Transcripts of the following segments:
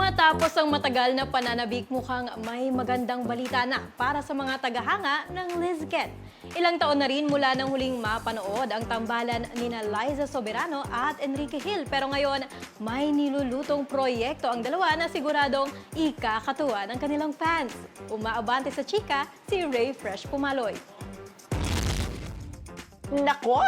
Matapos ang matagal na pananabik, mukhang may magandang balita na para sa mga tagahanga ng Lizket. Ilang taon na rin mula nang huling mapanood ang tambalan nina Liza Soberano at Enrique Hill. Pero ngayon, may nilulutong proyekto ang dalawa na siguradong ikakatuwa ng kanilang fans. Umaabante sa chika si Ray Fresh Pumaloy. Nako!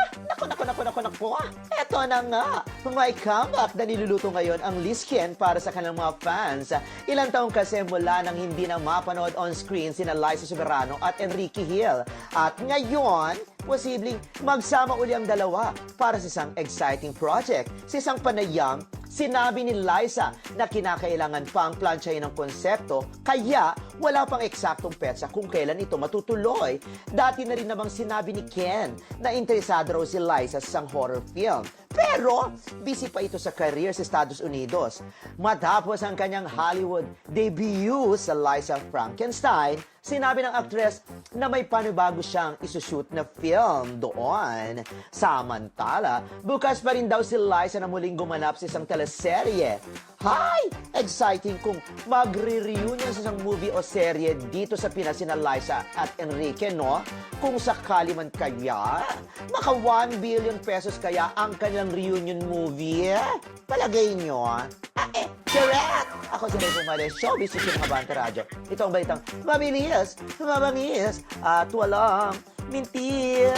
Eto na nga! May comeback na niluluto ngayon ang Lizken para sa kanilang mga fans. Ilang taong kasi mula nang hindi na mapanood on screen sina Liza Soberano at Enrique Hill. At ngayon, posibleng magsama uli ang dalawa para sa isang exciting project. Sa isang panayam, sinabi ni Liza na kinakailangan pang plansyahin ang konsepto, kaya wala pang eksaktong petsa kung kailan ito matutuloy. Dati na rin namang sinabi ni Ken na interesado raw si Liza sa isang horror film. Pero, busy pa ito sa career sa Estados Unidos. Matapos ang kanyang Hollywood debut sa Liza Frankenstein, sinabi ng aktres na may panibago siyang isushoot na film doon. Samantala, bukas pa rin daw si Liza na muling gumanap sa isang teleserye. Hi! Exciting kung magre-reunion sa isang movie o serye dito sa Pinas sina Liza at Enrique, no? Kung sakali man kaya, maka 1 billion pesos kaya ang kanilang reunion movie. Palagay nyo, correct! Ako si Ray Pumaloy, showbiz sa mga Banta Radyo. Ito ang balitang mabilis, mabangis, at walang mintis.